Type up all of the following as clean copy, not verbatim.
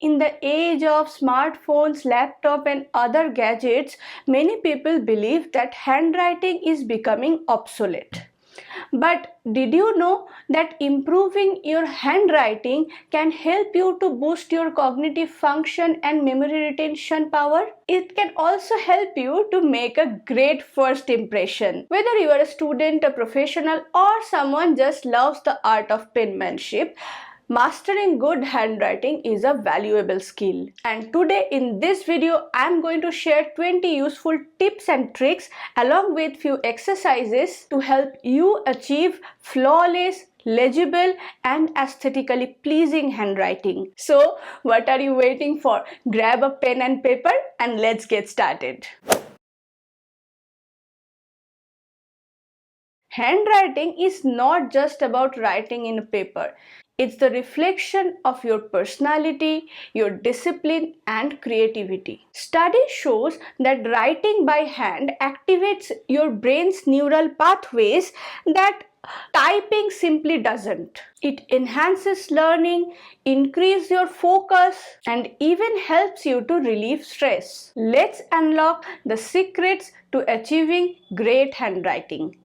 In the age of smartphones, laptop and other gadgets, many people believe that handwriting is becoming obsolete. But did you know that improving your handwriting can help you to boost your cognitive function and memory retention power? It can also help you to make a great first impression. Whether you are a student, a professional, or someone just loves the art of penmanship, mastering good handwriting is a valuable skill. And today in this video, I am going to share 20 useful tips and tricks along with few exercises to help you achieve flawless, legible and aesthetically pleasing handwriting. So what are you waiting for? Grab a pen and paper and let's get started. Handwriting is not just about writing in paper. It's the reflection of your personality, your discipline, and creativity. Study shows that writing by hand activates your brain's neural pathways that typing simply doesn't. It enhances learning, increases your focus, and even helps you to relieve stress. Let's unlock the secrets to achieving great handwriting.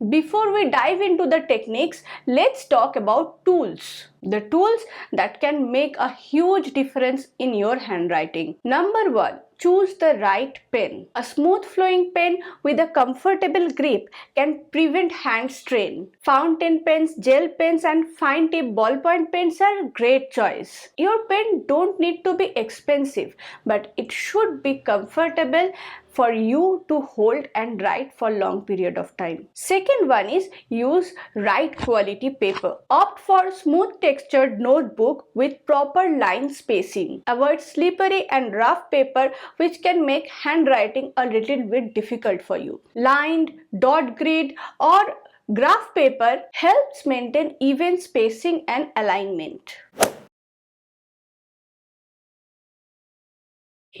Before we dive into the techniques, let's talk about tools. The tools that can make a huge difference in your handwriting. Number 1. Choose the right pen. A smooth flowing pen with a comfortable grip can prevent hand strain. Fountain pens, gel pens and fine tip ballpoint pens are great choice. Your pen don't need to be expensive, but it should be comfortable for you to hold and write for long period of time. Second one is use right quality paper. Opt for smooth textured notebook with proper line spacing. Avoid slippery and rough paper which can make handwriting a little bit difficult for you. Lined, dot grid or graph paper helps maintain even spacing and alignment.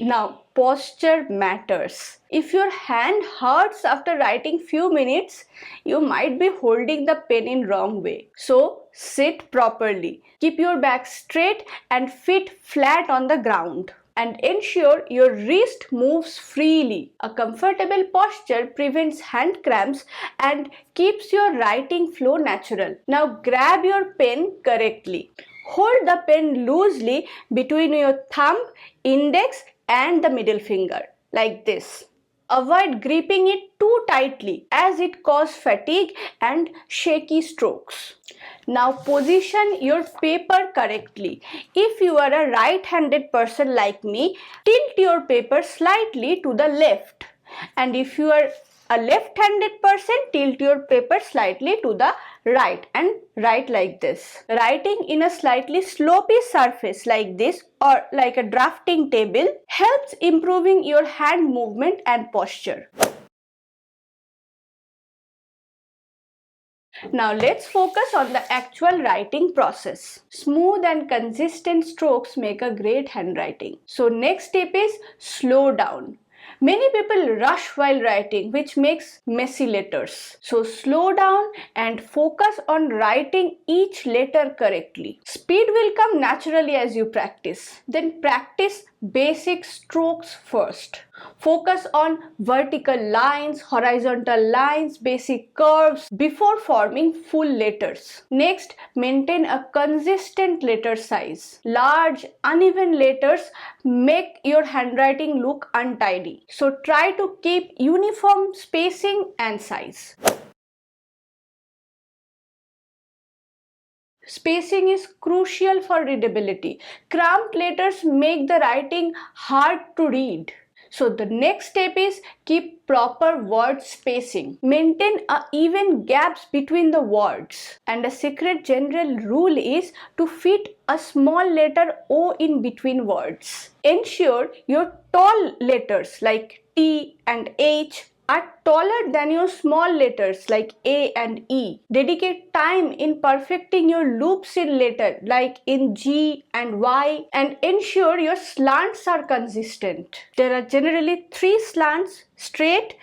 Now, posture matters. If your hand hurts after writing few minutes, you might be holding the pen in wrong way. So, sit properly. Keep your back straight and feet flat on the ground. And ensure your wrist moves freely. A comfortable posture prevents hand cramps and keeps your writing flow natural. Now, grab your pen correctly. Hold the pen loosely between your thumb, index and the middle finger like this. Avoid gripping it too tightly as it causes fatigue and shaky strokes. Now position your paper correctly. If you are a right-handed person like me, tilt your paper slightly to the left. And if you are a left-handed person, tilt your paper slightly to the right and write like this. Writing in a slightly slopey surface like this or like a drafting table helps improving your hand movement and posture. Now let's focus on the actual writing process. Smooth and consistent strokes make a great handwriting. So next step is slow down. Many people rush while writing, which makes messy letters. So slow down and focus on writing each letter correctly. Speed will come naturally as you practice. Then practice basic strokes first. Focus on vertical lines, horizontal lines, basic curves before forming full letters. Next, maintain a consistent letter size. Large, uneven letters make your handwriting look untidy. So try to keep uniform spacing and size. Spacing is crucial for readability. Cramped letters make the writing hard to read. So the next step is keep proper word spacing. Maintain even gaps between the words. And a secret general rule is to fit a small letter O in between words. Ensure your tall letters like T and H are taller than your small letters like A and E. Dedicate time in perfecting your loops in letter like in G and Y and ensure your slants are consistent. There are generally 3 slants: straight,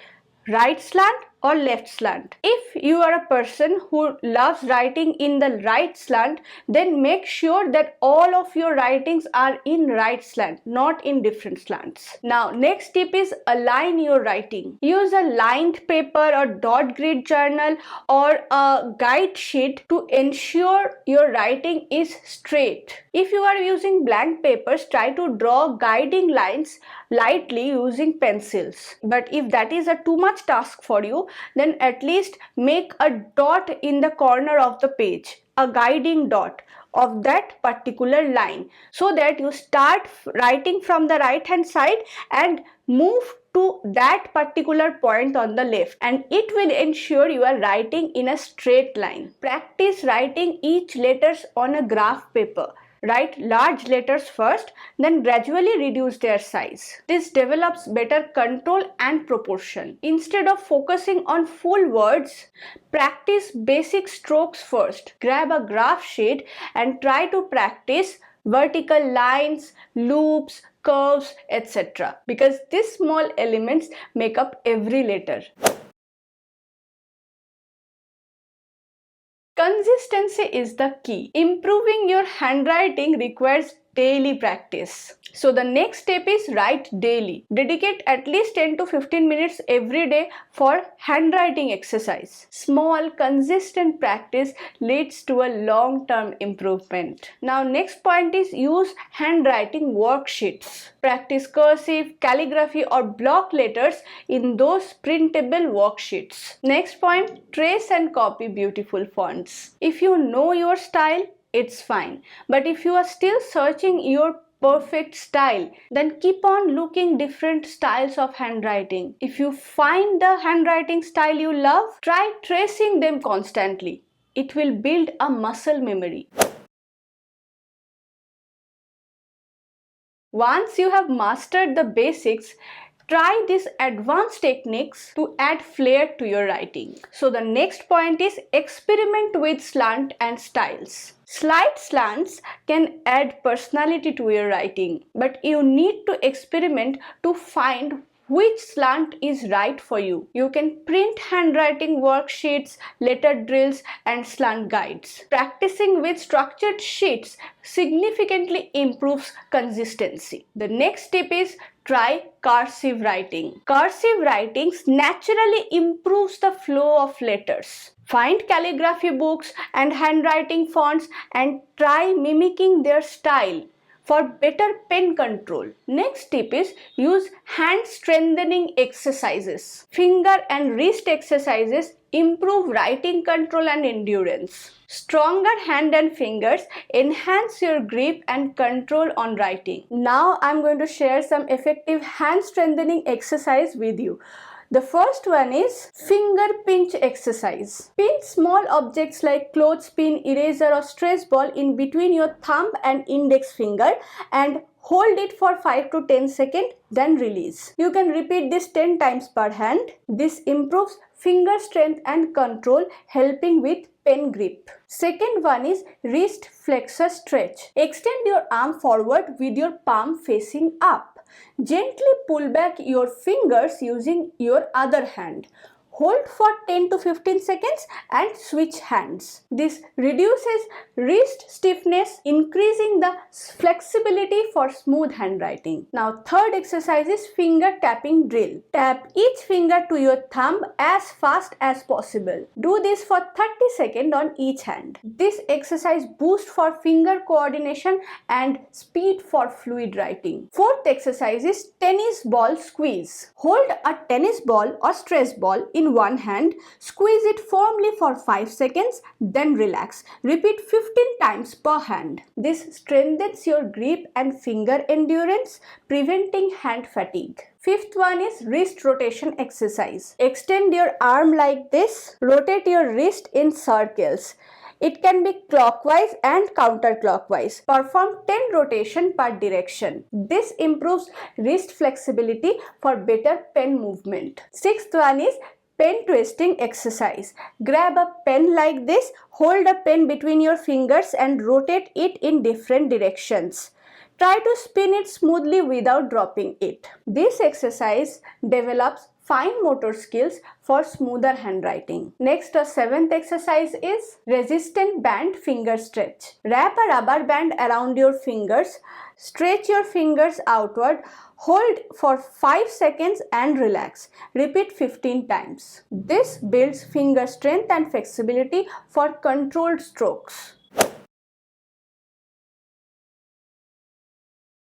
right slant or left slant. If you are a person who loves writing in the right slant, then make sure that all of your writings are in right slant, not in different slants. Now, next tip is align your writing. Use a lined paper or dot grid journal or a guide sheet to ensure your writing is straight. If you are using blank papers, try to draw guiding lines lightly using pencils. But if that is a too much task for you, then at least make a dot in the corner of the page, a guiding dot of that particular line, so that you start writing from the right hand side and move to that particular point on the left, and it will ensure you are writing in a straight line. Practice writing each letters on a graph paper. Write large letters first, then gradually reduce their size. This develops better control and proportion. Instead of focusing on full words, practice basic strokes first. Grab a graph sheet and try to practice vertical lines, loops, curves, etc. because these small elements make up every letter. Consistency is the key. Improving your handwriting requires daily practice. So the next step is write daily. Dedicate at least 10 to 15 minutes every day for handwriting exercise. Small, consistent practice leads to a long-term improvement. Now next point is use handwriting worksheets. Practice cursive, calligraphy or block letters in those printable worksheets. Next point, trace and copy beautiful fonts. If you know your style, it's fine. But if you are still searching your perfect style, then keep on looking different styles of handwriting. If you find the handwriting style you love, try tracing them constantly. It will build a muscle memory. Once you have mastered the basics, try these advanced techniques to add flair to your writing. So the next point is experiment with slant and styles. Slight slants can add personality to your writing, but you need to experiment to find which slant is right for you. You can print handwriting worksheets, letter drills, and slant guides. Practicing with structured sheets significantly improves consistency. The next tip is try cursive writing. Cursive writings naturally improves the flow of letters. Find calligraphy books and handwriting fonts and try mimicking their style for better pen control. Next tip is use hand strengthening exercises. Finger and wrist exercises improve writing control and endurance. Stronger hand and fingers enhance your grip and control on writing. Now I'm going to share some effective hand strengthening exercise with you. The first one is finger pinch exercise. Pinch small objects like clothespin, eraser or stress ball in between your thumb and index finger and hold it for 5 to 10 seconds, then release. You can repeat this 10 times per hand. This improves finger strength and control, helping with pen grip. Second one is wrist flexor stretch. Extend your arm forward with your palm facing up. Gently pull back your fingers using your other hand. Hold for 10 to 15 seconds and switch hands. This reduces wrist stiffness, increasing the flexibility for smooth handwriting. Now, third exercise is finger tapping drill. Tap each finger to your thumb as fast as possible. Do this for 30 seconds on each hand. This exercise boosts for finger coordination and speed for fluid writing. Fourth exercise is tennis ball squeeze. Hold a tennis ball or stress ball in one hand, squeeze it firmly for 5 seconds, then relax. Repeat 15 times per hand. This strengthens your grip and finger endurance, preventing hand fatigue. Fifth one is wrist rotation exercise. Extend your arm like this. Rotate your wrist in circles. It can be clockwise and counterclockwise. Perform 10 rotation per direction. This improves wrist flexibility for better pen movement. Sixth one is pen twisting exercise. Grab a pen like this, hold a pen between your fingers and rotate it in different directions. Try to spin it smoothly without dropping it. This exercise develops fine motor skills for smoother handwriting. Next, a seventh exercise is resistant band finger stretch. Wrap a rubber band around your fingers, stretch your fingers outward, hold for 5 seconds and relax. Repeat 15 times. This builds finger strength and flexibility for controlled strokes.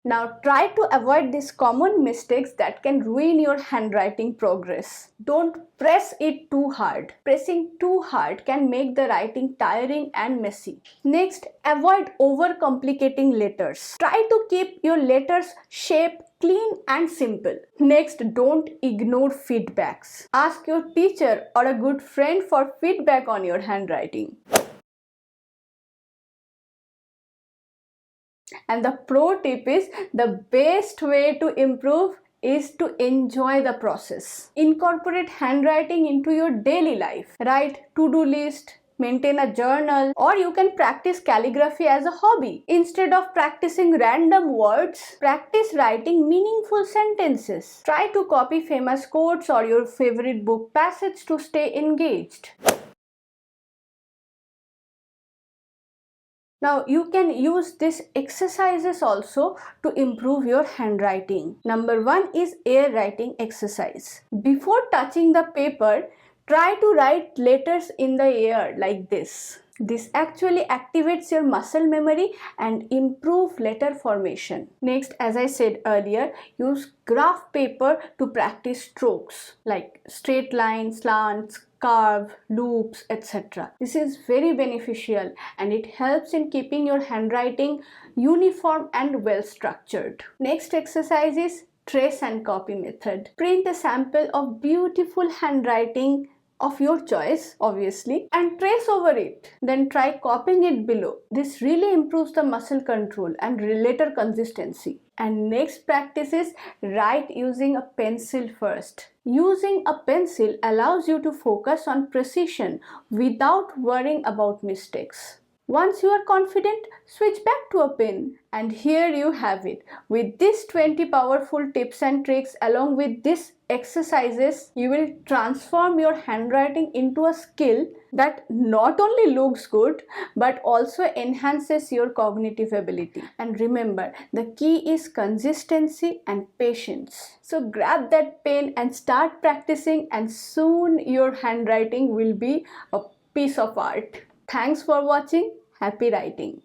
Now try to avoid these common mistakes that can ruin your handwriting progress. Don't press it too hard. Pressing too hard can make the writing tiring and messy. Next, avoid overcomplicating letters. Try to keep your letters shape clean and simple. Next, don't ignore feedbacks. Ask your teacher or a good friend for feedback on your handwriting. And the pro tip is the best way to improve is to enjoy the process. Incorporate handwriting into your daily life. Write to-do list, maintain a journal, or you can practice calligraphy as a hobby. Instead of practicing random words, practice writing meaningful sentences. Try to copy famous quotes or your favorite book passage to stay engaged. Now you can use these exercises also to improve your handwriting. Number 1 is air writing exercise. Before touching the paper, try to write letters in the air like this. This actually activates your muscle memory and improve letter formation. Next, as I said earlier, use graph paper to practice strokes like straight lines, slants, curve, loops, etc. This is very beneficial and it helps in keeping your handwriting uniform and well structured. Next exercise is trace and copy method. Print a sample of beautiful handwriting of your choice, obviously, and trace over it. Then try copying it below. This really improves the muscle control and letter consistency. And next practice is write using a pencil first. Using a pencil allows you to focus on precision without worrying about mistakes. Once you are confident, switch back to a pen. And here you have it. With these 20 powerful tips and tricks along with these exercises, you will transform your handwriting into a skill that not only looks good but also enhances your cognitive ability. And remember, the key is consistency and patience. So grab that pen and start practicing, and soon your handwriting will be a piece of art. Thanks for watching. Happy writing.